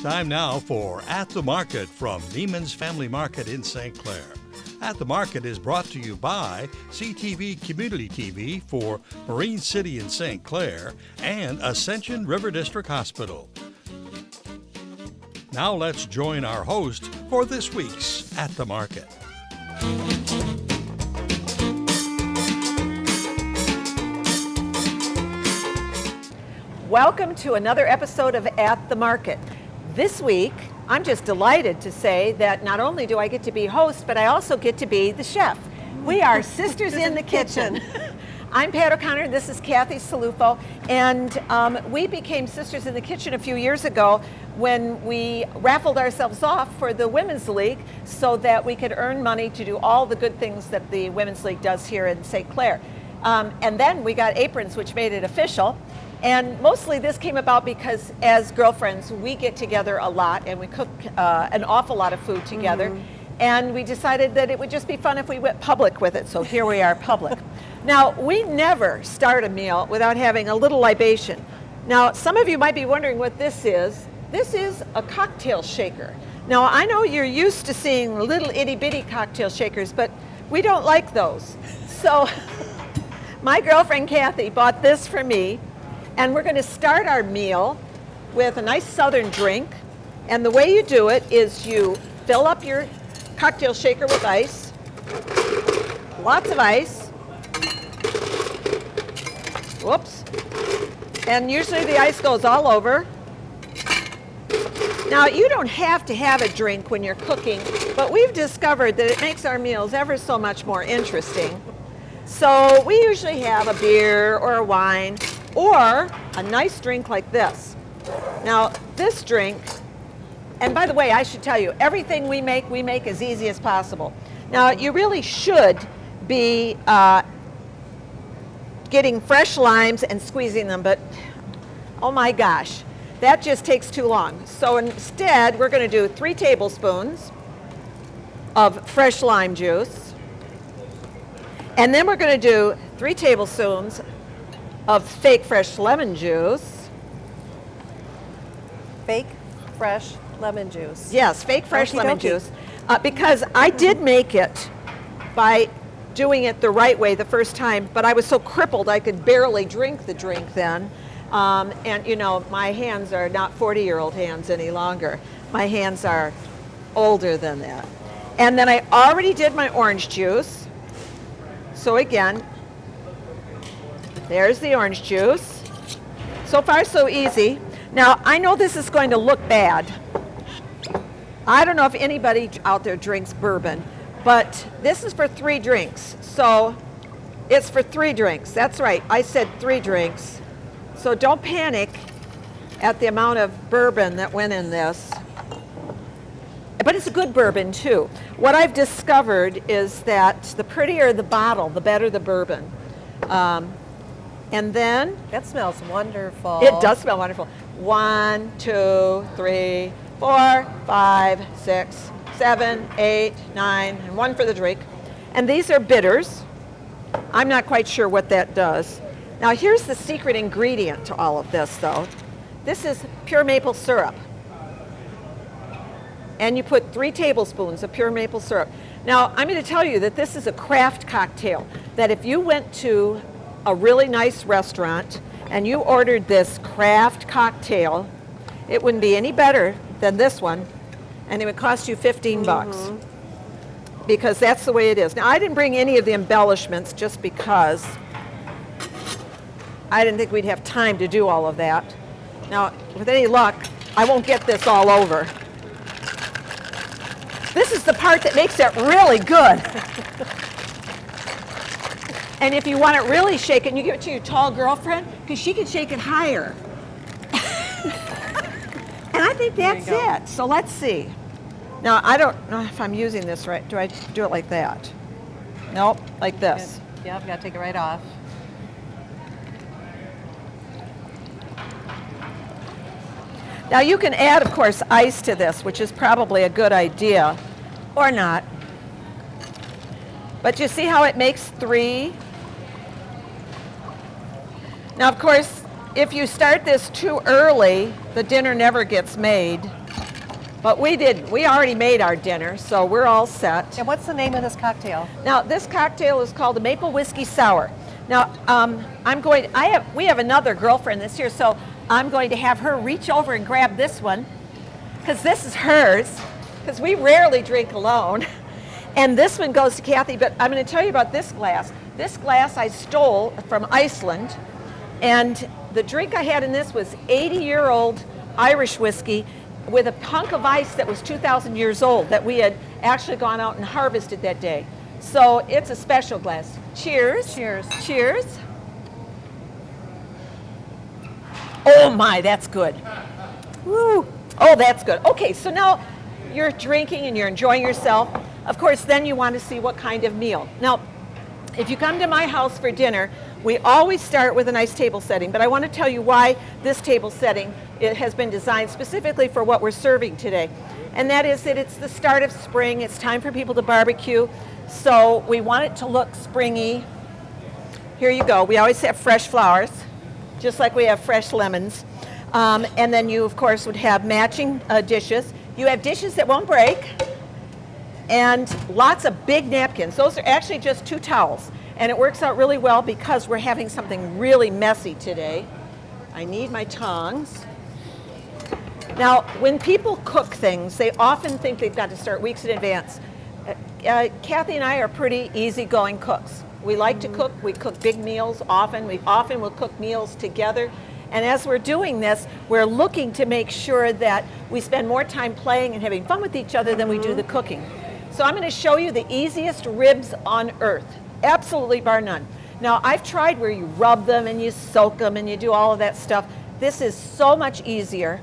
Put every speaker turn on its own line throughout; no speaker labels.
Time now for At the Market from Neiman's Family Market in St. Clair. At the Market is brought to you by CTV Community TV for Marine City in St. Clair and Ascension River District Hospital. Now let's join our host for this week's At the Market.
Welcome to another episode of At the Market. This week, I'm just delighted to say that not only do I get to be host, but I also get to be the chef. We are sisters in the kitchen. I'm Pat O'Connor, this is Kathy Salufo, and we became sisters in the kitchen a few years ago when we raffled ourselves off for the Women's League so that we could earn money to do all the good things that the Women's League does here in St. Clair. And then we got aprons, which made it official. And mostly this came about because as girlfriends, we get together a lot and we cook an awful lot of food together. Mm-hmm. And we decided that it would just be fun if we went public with it. So here we are public. Now, we never start a meal without having a little libation. Now, some of you might be wondering what this is. This is a cocktail shaker. Now, I know you're used to seeing little itty bitty cocktail shakers, but we don't like those. So my girlfriend Kathy bought this for me. And we're going to start our meal with a nice southern drink. And the way you do it is you fill up your cocktail shaker with ice, lots of ice. Whoops. And usually the ice goes all over. Now, you don't have to have a drink when you're cooking, but we've discovered that it makes our meals ever so much more interesting. So we usually have a beer or a wine, or a nice drink like this. Now, this drink, and by the way, I should tell you, everything we make as easy as possible. Now, you really should be getting fresh limes and squeezing them, but oh my gosh, that just takes too long. So instead, we're going to do 3 tablespoons of fresh lime juice, and then we're going to do 3 tablespoons of fake fresh lemon juice.
Fake fresh lemon juice.
Yes, fake fresh lemon juice. Because I did make it by doing it the right way the first time, but I was so crippled I could barely drink the drink then. And you know, my hands are not 40-year-old hands any longer. My hands are older than that. And then I already did my orange juice. So again, there's the orange juice. So far, so easy. Now, I know this is going to look bad. I don't know if anybody out there drinks bourbon, but this is for 3 drinks. So it's for 3 drinks. That's right. I said 3 drinks. So don't panic at the amount of bourbon that went in this. But it's a good bourbon, too. What I've discovered is that the prettier the bottle, the better the bourbon. And then
that smells wonderful.
It does smell wonderful. 1, 2, 3, 4, 5, 6, 7, 8, 9, and 1 for the drink. And these are bitters. I'm not quite sure what that does. Now here's the secret ingredient to all of this, though. This is pure maple syrup. And you put 3 tablespoons of pure maple syrup. Now I'm going to tell you that this is a craft cocktail, that if you went to a really nice restaurant and you ordered this craft cocktail, it wouldn't be any better than this one, and it would cost you 15 bucks. Because that's the way it is. Now, I didn't bring any of the embellishments just because I didn't think we'd have time to do all of that. Now, with any luck, I won't get this all over. This is the part that makes it really good. And if you want it really shaken, you give it to your tall girlfriend, because she can shake it higher. And I think that's it. So let's see. Now, I don't know if I'm using this right. Do I do it like that? Nope, like this.
Yeah, I've got to take it right off.
Now, you can add, of course, ice to this, which is probably a good idea, or not. But you see how it makes 3? Now, of course, if you start this too early, the dinner never gets made. But we did. We already made our dinner, so we're all set.
And what's the name of this cocktail?
Now, this cocktail is called a Maple Whiskey Sour. Now, we have another girlfriend this year, so I'm going to have her reach over and grab this one, because this is hers, because we rarely drink alone. And this one goes to Kathy, but I'm going to tell you about this glass. This glass I stole from Iceland, and the drink I had in this was 80-year-old Irish whiskey with a hunk of ice that was 2,000 years old that we had actually gone out and harvested that day. So it's a special glass. Cheers.
Cheers.
Cheers. Oh my, that's good. Woo. Oh, that's good. Okay, so now you're drinking and you're enjoying yourself. Of course, then you want to see what kind of meal. Now, if you come to my house for dinner, we always start with a nice table setting, but I want to tell you why this table setting it has been designed specifically for what we're serving today. And that is that it's the start of spring, it's time for people to barbecue, so we want it to look springy. Here you go, we always have fresh flowers, just like we have fresh lemons. And then you, of course, would have matching dishes. You have dishes that won't break, and lots of big napkins. Those are actually just 2 towels. And it works out really well because we're having something really messy today. I need my tongs. Now, when people cook things, they often think they've got to start weeks in advance. Kathy and I are pretty easygoing cooks. We like to cook. We cook big meals often. We often will cook meals together. And as we're doing this, we're looking to make sure that we spend more time playing and having fun with each other than we do the cooking. So I'm going to show you the easiest ribs on earth. Absolutely bar none. Now, I've tried where you rub them and you soak them and you do all of that stuff. This is so much easier.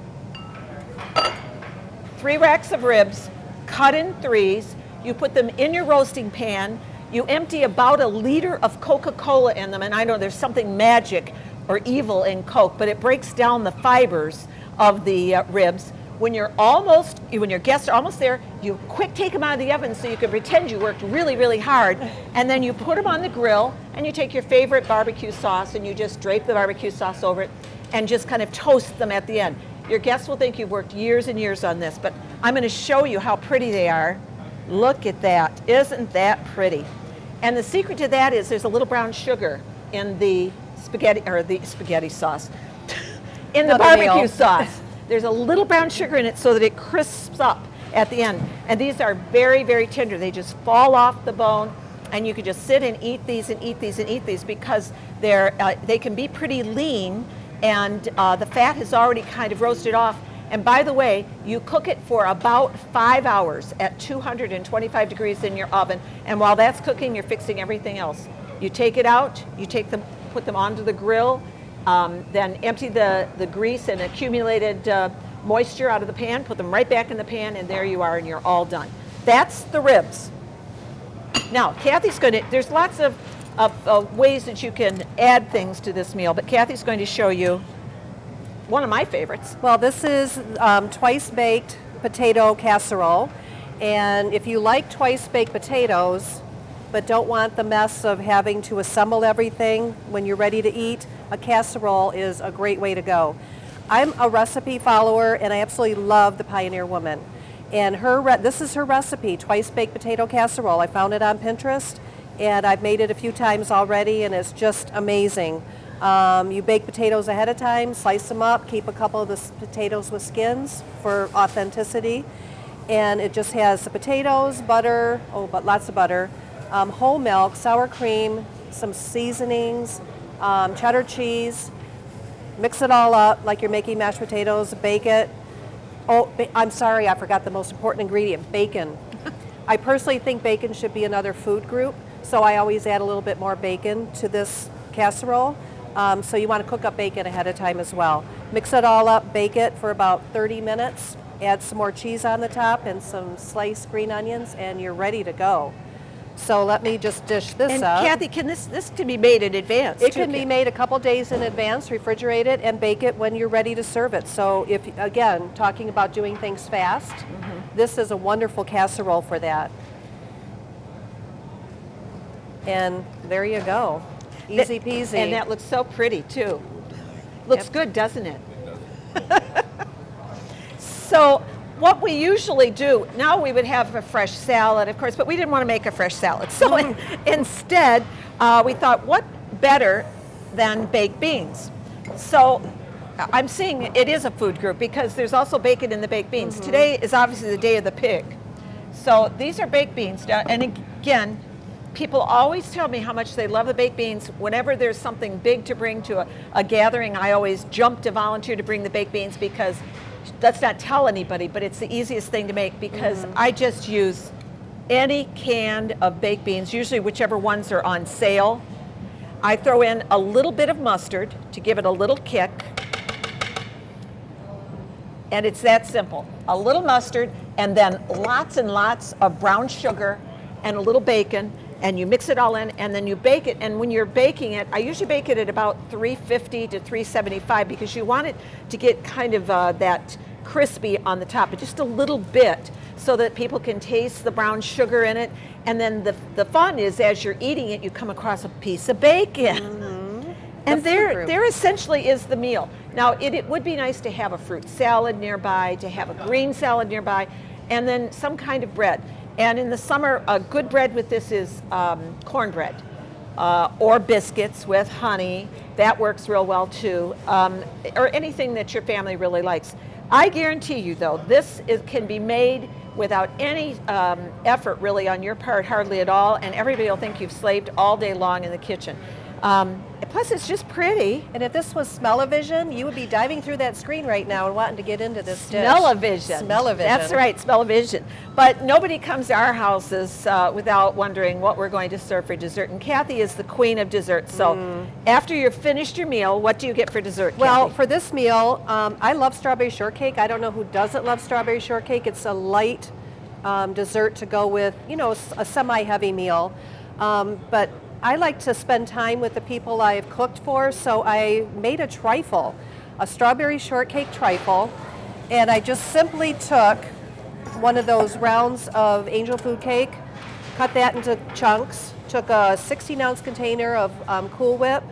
3 racks of ribs, cut in 3s. You put them in your roasting pan. You empty about 1 liter of Coca-Cola in them. And I know there's something magic or evil in Coke, but it breaks down the fibers of the ribs. When your guests are almost there, you quick take them out of the oven so you can pretend you worked really, really hard, and then you put them on the grill, and you take your favorite barbecue sauce, and you just drape the barbecue sauce over it, and just kind of toast them at the end. Your guests will think you've worked years and years on this, but I'm going to show you how pretty they are. Look at that. Isn't that pretty? And the secret to that is there's a little brown sugar in the spaghetti sauce, in the barbecue sauce. There's a little brown sugar in it so that it crisps up at the end. And these are very, very tender. They just fall off the bone, and you can just sit and eat these and eat these and eat these because they can be pretty lean, and the fat has already kind of roasted off. And by the way, you cook it for about 5 hours at 225 degrees in your oven. And while that's cooking, you're fixing everything else. You take it out, put them onto the grill, then empty the grease and accumulated moisture out of the pan, put them right back in the pan, and there you are, and you're all done. That's the ribs. Now, Kathy's there's lots of ways that you can add things to this meal, but Kathy's going to show you one of my favorites.
Well, this is twice baked potato casserole. And if you like twice baked potatoes, but don't want the mess of having to assemble everything when you're ready to eat, a casserole is a great way to go. I'm a recipe follower, and I absolutely love the Pioneer Woman. And this is her recipe, twice baked potato casserole. I found it on Pinterest, and I've made it a few times already, and it's just amazing. You bake potatoes ahead of time, slice them up, keep a couple of the potatoes with skins for authenticity. And it just has the potatoes, butter, but lots of butter, whole milk, sour cream, some seasonings, cheddar cheese. Mix it all up like you're making mashed potatoes, bake it. I'm sorry, I forgot the most important ingredient, bacon. I personally think bacon should be another food group, so I always add a little bit more bacon to this casserole. So you want to cook up bacon ahead of time as well. Mix it all up, bake it for about 30 minutes, add some more cheese on the top and some sliced green onions, and you're ready to go. So let me just dish this up.
And Kathy, this can be made in advance?
It can be made a couple days in advance, refrigerate it, and bake it when you're ready to serve it. So if, again, talking about doing things fast, this is a wonderful casserole for that. And there you go. Easy peasy.
And that looks so pretty, too. Looks good, doesn't it? So what we usually do, now we would have a fresh salad, of course, but we didn't want to make a fresh salad. So instead, we thought, what better than baked beans? So I'm seeing it is a food group because there's also bacon in the baked beans. Today is obviously the day of the pig. So these are baked beans. And again, people always tell me how much they love the baked beans. Whenever there's something big to bring to a gathering, I always jump to volunteer to bring the baked beans because let's not tell anybody, but it's the easiest thing to make because I just use any can of baked beans, usually whichever ones are on sale. I throw in a little bit of mustard to give it a little kick. And it's that simple. A little mustard and then lots and lots of brown sugar and a little bacon, and you mix it all in and then you bake it. And when you're baking it, I usually bake it at about 350 to 375 because you want it to get kind of that crispy on the top, but just a little bit so that people can taste the brown sugar in it. And then the fun is as you're eating it, you come across a piece of bacon. And there essentially is the meal. Now, it would be nice to have a fruit salad nearby, to have a green salad nearby, and then some kind of bread. And in the summer, a good bread with this is cornbread or biscuits with honey. That works real well too, or anything that your family really likes. I guarantee you, though, can be made without any effort really on your part, hardly at all, and everybody will think you've slaved all day long in the kitchen. Plus, it's just pretty.
And if this was smell-o-vision, you would be diving through that screen right now and wanting to get into this dish.
Smell-o-vision.
Smell-o-vision.
That's right, smell-o-vision. But nobody comes to our houses without wondering what we're going to serve for dessert. And Kathy is the queen of dessert. So after you've finished your meal, what do you get for dessert,
Well,
Kathy?
for this meal, I love strawberry shortcake. I don't know who doesn't love strawberry shortcake. It's a light dessert to go with, a semi-heavy meal. But I like to spend time with the people I've cooked for, so I made a trifle, a strawberry shortcake trifle, and I just simply took one of those rounds of angel food cake, cut that into chunks, took a 16-ounce container of Cool Whip,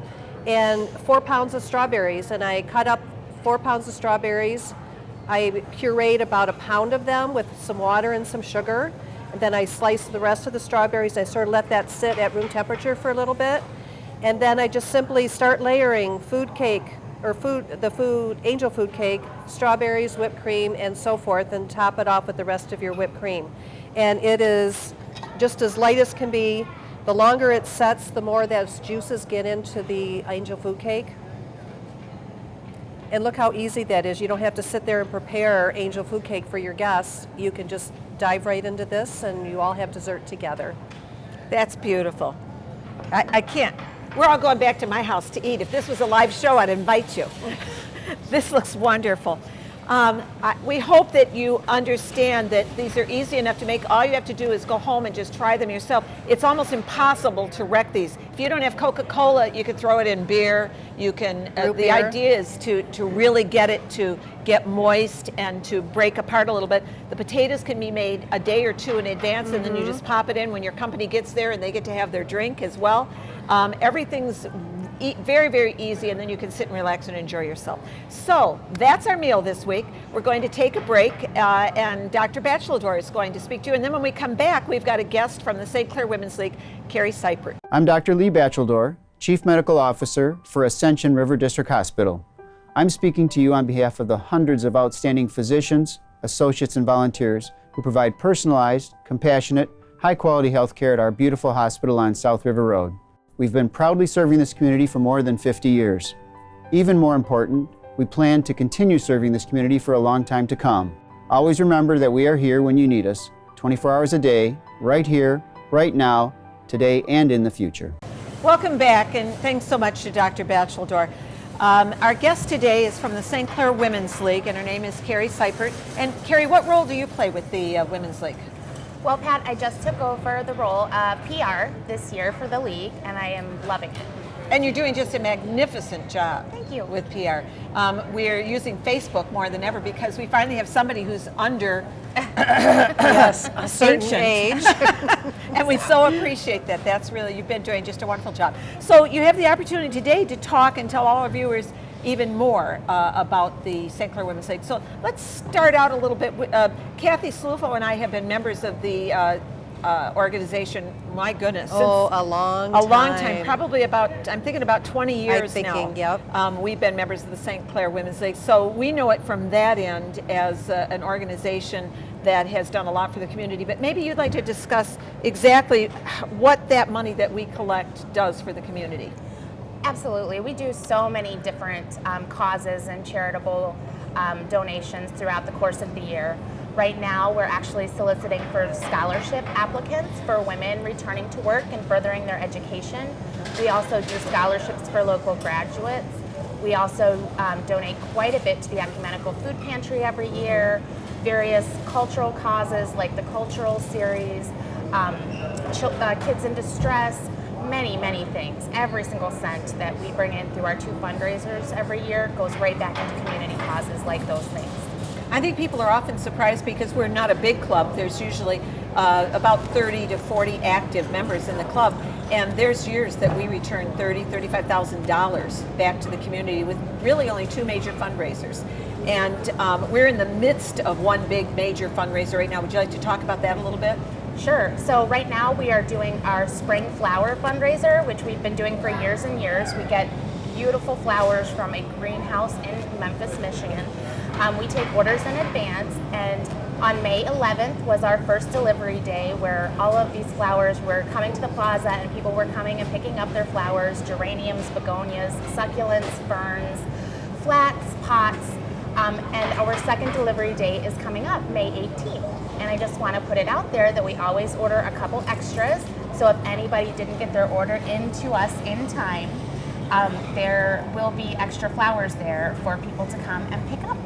and 4 pounds of strawberries, and I cut up 4 pounds of strawberries. I pureed about a pound of them with some water and some sugar. And then I sliced the rest of the strawberries. I sort of let that sit at room temperature for a little bit. And then I just simply start layering food cake, or angel food cake, strawberries, whipped cream, and so forth, and top it off with the rest of your whipped cream. And it is just as light as can be. The longer it sets, the more those juices get into the angel food cake. And look how easy that is. You don't have to sit there and prepare angel food cake for your guests. You can just dive right into this and you all have dessert together.
That's beautiful. I can't. We're all going back to my house to eat. If this was a live show, I'd invite you. This looks wonderful. We hope that you understand that these are easy enough to make. All you have to do is go home and just try them yourself. It's almost impossible to wreck these. If you don't have Coca-Cola, you can throw it in beer. You can. The idea is to really get it to get moist and to break apart a little bit. The potatoes can be made a day or two in advance, and then you just pop it in when your company gets there, and they get to have their drink as well. Everything's very, very easy, and then you can sit and relax and enjoy yourself. So that's our meal this week. We're going to take a break, and Dr. Bachelador is going to speak to you. And then when we come back, we've got a guest from the St. Clair Women's League, Carrie Seipert.
I'm Dr. Lee Bachelador, Chief Medical Officer for Ascension River District Hospital. I'm speaking to you on behalf of the hundreds of outstanding physicians, associates, and volunteers who provide personalized, compassionate, high-quality health care at our beautiful hospital on South River Road. We've been proudly serving this community for more than 50 years. Even more important, we plan to continue serving this community for a long time to come. Always remember that we are here when you need us, 24 hours a day, right here, right now, today, and in the future.
Welcome back, and thanks so much to Dr. Bachelador. Our guest today is from the St. Clair Women's League, and her name is Carrie Seipert. And Carrie, what role do you play with the Women's League?
Well, Pat, I just took over the role of PR this year for the league, and I am loving it.
And you're doing just a magnificent job.
Thank you.
With PR. We're using Facebook more than ever because we finally have somebody who's under
Yes, a certain age.
And we so appreciate that. You've been doing just a wonderful job. So you have the opportunity today to talk and tell all our viewers even more about the St. Clair Women's League. So let's start out a little bit. Kathy Slufo and I have been members of the organization, my goodness.
A long
time. Probably I'm thinking about 20 years now.
Yep.
We've been members of the St. Clair Women's League. So we know it from that end as an organization that has done a lot for the community. But maybe you'd like to discuss exactly what that money that we collect does for the community.
Absolutely. We do so many different causes and charitable donations throughout the course of the year. Right now, we're actually soliciting for scholarship applicants for women returning to work and furthering their education. We also do scholarships for local graduates. We also donate quite a bit to the Ecumenical Food Pantry every year, various cultural causes like the Cultural Series, Kids in Distress, many things. Every single cent that we bring in through our 2 fundraisers every year goes right back into community causes like those things.
I think people are often surprised because we're not a big club. There's usually about 30 to 40 active members in the club, and there's years that we return $30,000, $35,000 back to the community with really only 2 major fundraisers. And we're in the midst of one big major fundraiser right now. Would you like to talk about that a little bit?
Sure. So right now we are doing our spring flower fundraiser, which we've been doing for years and years. We get beautiful flowers from a greenhouse in Memphis, Michigan. We take orders in advance, and on May 11th was our first delivery day where all of these flowers were coming to the plaza and people were coming and picking up their flowers, geraniums, begonias, succulents, ferns, flats, pots, and our second delivery date is coming up May 18th. And I just want to put it out there that we always order a couple extras, so if anybody didn't get their order into us in time, there will be extra flowers there for people to come and pick up.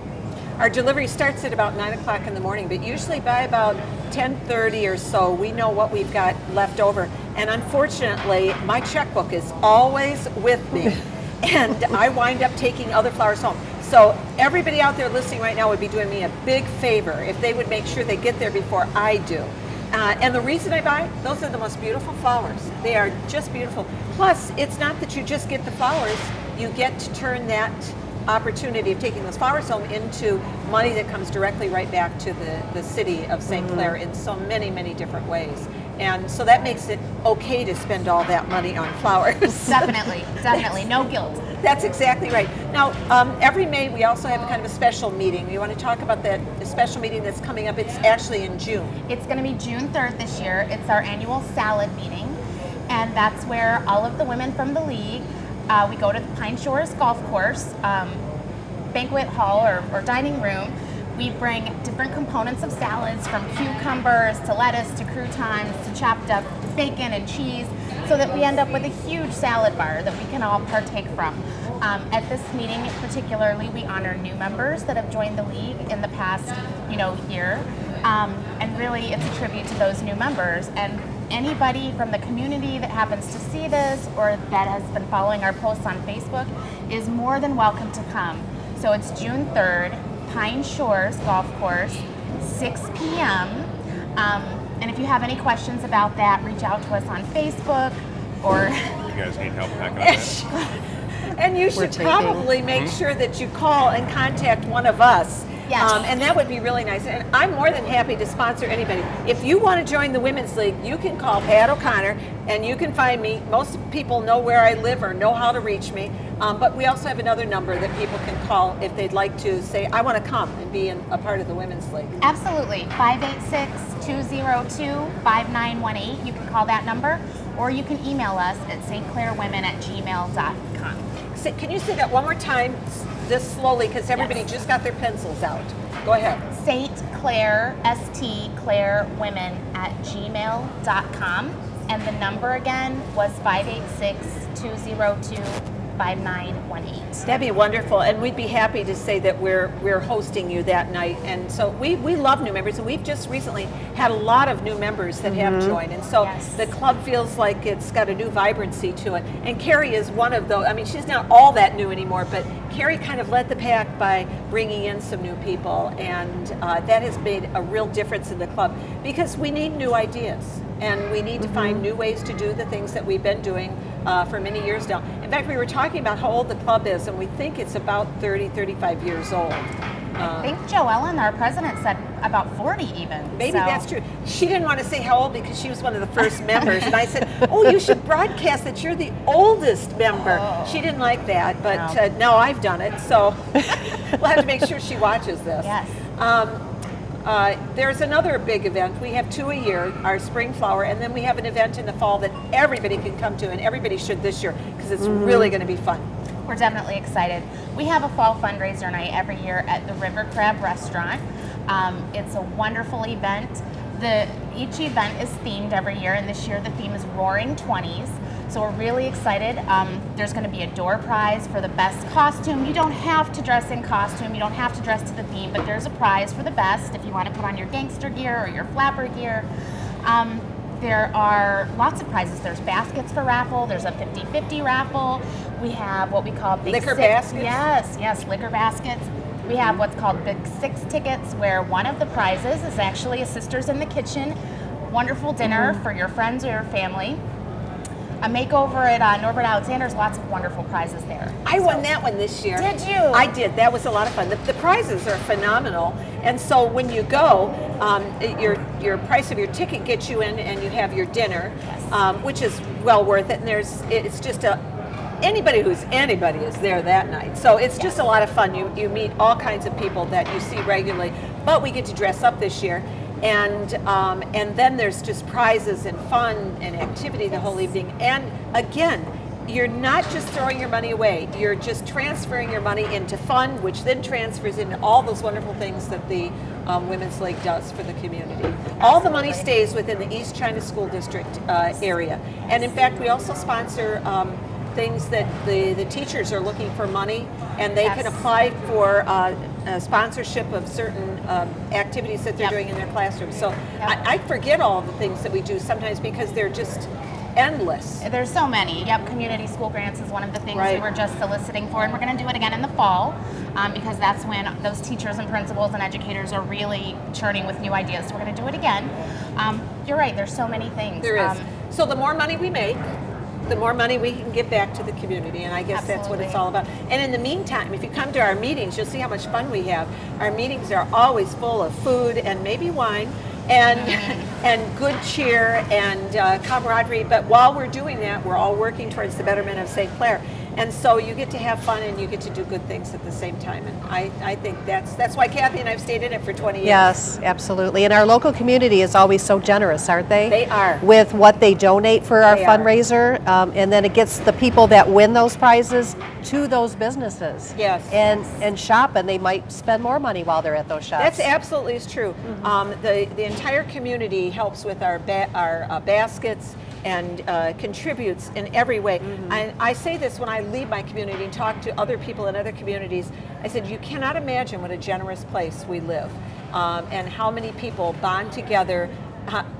Our delivery starts at about 9 o'clock in the morning, but usually by about 10:30 or so, we know what we've got left over. And unfortunately, my checkbook is always with me, and I wind up taking other flowers home. So everybody out there listening right now would be doing me a big favor if they would make sure they get there before I do. And the reason I buy, those are the most beautiful flowers. They are just beautiful. Plus, it's not that you just get the flowers, you get to turn that opportunity of taking those flowers home into money that comes directly right back to the city of St. Clair in so many different ways. And so that makes it okay to spend all that money on flowers.
Definitely, no guilt.
That's exactly right. Now, every May we also have a kind of a special meeting. You want to talk about that special meeting that's coming up? It's actually in June.
It's going to be June 3rd this year. It's our annual salad meeting, and that's where all of the women from the league, we go to the Pine Shores Golf Course, banquet hall or dining room. We bring different components of salads, from cucumbers to lettuce to croutons to chopped up bacon and cheese, so that we end up with a huge salad bar that we can all partake from. At this meeting particularly, we honor new members that have joined the league in the past year, and really it's a tribute to those new members. And anybody from the community that happens to see this or that has been following our posts on Facebook is more than welcome to come. So it's June 3rd, Pine Shores Golf Course, 6 p.m. And if you have any questions about that, reach out to us on Facebook or...
You guys need help packing up that?
And you should probably make sure that you call and contact one of us.
Yes.
And that would be really nice. And I'm more than happy to sponsor anybody. If you want to join the Women's League, you can call Pat O'Connor and you can find me. Most people know where I live or know how to reach me. But we also have another number that people can call if they'd like to say, I want to come and be a part of the Women's League.
Absolutely. 586-202-5918. You can call that number, or you can email us at stclairwomen@gmail.com.
Can you say that one more time, just slowly, because everybody just got their pencils out. Go ahead.
St. Clair, stclairwomen@gmail.com. And the number again was 586-202-5918.
That'd be wonderful, and we'd be happy to say that we're hosting you that night. And so we love new members, and we've just recently had a lot of new members that have joined, and so the club feels like it's got a new vibrancy to it. And Carrie is one of those. I mean, she's not all that new anymore, but Carrie kind of led the pack by bringing in some new people, and that has made a real difference in the club because we need new ideas. And we need to find new ways to do the things that we've been doing for many years now. In fact, we were talking about how old the club is, and we think it's about 30, 35 years old.
I think Joellen, our president, said about 40 even.
Maybe
so.
that's true. She didn't want to say how old because she was one of the first members. And I said, oh, you should broadcast that you're the oldest member.
Oh.
She didn't like that, but
No.
now I've done it. So we'll have to make sure she watches this.
Yes.
There's another big event. We have 2 a year, our spring flower, and then we have an event in the fall that everybody can come to, and everybody should this year because it's really going to be fun.
We're definitely excited. We have a fall fundraiser night every year at the River Crab Restaurant. It's a wonderful event. Each event is themed every year, and this year the theme is Roaring 20s. So we're really excited. There's going to be a door prize for the best costume. You don't have to dress in costume. You don't have to dress to the theme, but there's a prize for the best if you want to put on your gangster gear or your flapper gear. There are lots of prizes. There's baskets for raffle. There's a 50-50 raffle. We have what we call Big
Liquor
Six.
baskets?
Yes, liquor baskets. We have what's called Big Six tickets, where one of the prizes is actually a Sisters in the Kitchen wonderful dinner for your friends or your family. A makeover at Norbert Alexander's, lots of wonderful prizes there.
I won that one this year.
Did you?
I did. That was a lot of fun. The prizes are phenomenal. And so when you go, your price of your ticket gets you in and you have your dinner, which is well worth it. And it's just anybody is there that night. So it's just a lot of fun. You meet all kinds of people that you see regularly, but we get to dress up this year. And then there's just prizes and fun and activity the whole evening. And again, you're not just throwing your money away. You're just transferring your money into fun, which then transfers into all those wonderful things that the Women's League does for the community. All the money stays within the East China School District area. And in fact, we also sponsor things that the teachers are looking for money, and they can apply for a sponsorship of certain activities that they're doing in their classroom. So I forget all of the things that we do sometimes because they're just endless.
There's so many. Yep, community school grants is one of the things
Right.
we were just soliciting for, and we're going to do it again in the fall because that's when those teachers and principals and educators are really churning with new ideas. So we're going to do it again. You're right, there's so many things.
There is. So the more money we make, the more money we can give back to the community, and I guess that's what it's all about. And in the meantime, if you come to our meetings, you'll see how much fun we have. Our meetings are always full of food and maybe wine and good cheer and camaraderie. But while we're doing that, we're all working towards the betterment of St. Clair. And so you get to have fun and you get to do good things at the same time. And I think that's why Kathy and I have stayed in it for 20 years.
Yes, absolutely. And our local community is always so generous, aren't they?
They are.
With what they donate for our
They are.
fundraiser. And then it gets the people that win those prizes to those businesses.
Yes.
And shop, and they might spend more money while they're at those shops.
That's absolutely is true. The entire community helps with our baskets and contributes in every way. And I say this when I leave my community and talk to other people in other communities. I said, you cannot imagine what a generous place we live and how many people bond together.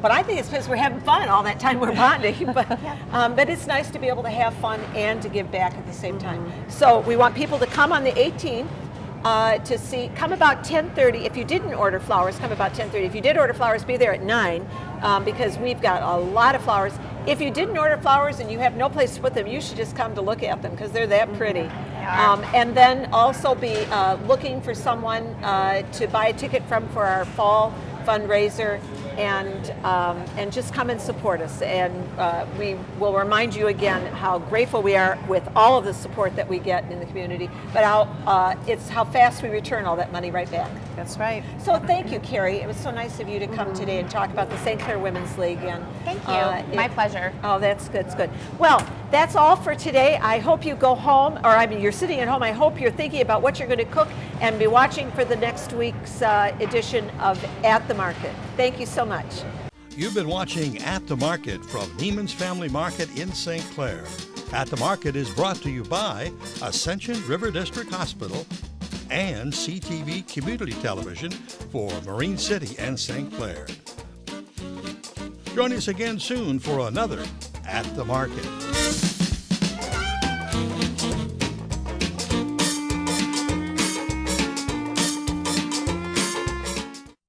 But I think it's because we're having fun all that time we're bonding. But it's nice to be able to have fun and to give back at the same time. So we want people to come on the 18th. Come about 10:30. If you didn't order flowers, come about 10:30. If you did order flowers, be there at 9 because we've got a lot of flowers. If you didn't order flowers and you have no place to put them, you should just come to look at them because they're that pretty. And then also be looking for someone to buy a ticket from for our fall fundraiser, and just come and support us. And we will remind you again how grateful we are with all of the support that we get in the community, but it's how fast we return all that money right back.
That's right.
So thank you, Carrie. It was so nice of you to come today and talk about the St. Clair Women's League. And
Thank you. My pleasure.
Oh, that's good. That's good. Well, that's all for today. I hope you go home, you're sitting at home. I hope you're thinking about what you're going to cook and be watching for the next week's edition of At the Market. Thank you so much.
You've been watching At the Market from Neiman's Family Market in St. Clair. At the Market is brought to you by Ascension River District Hospital and CTV Community Television for Marine City and St. Clair. Join us again soon for another At the Market.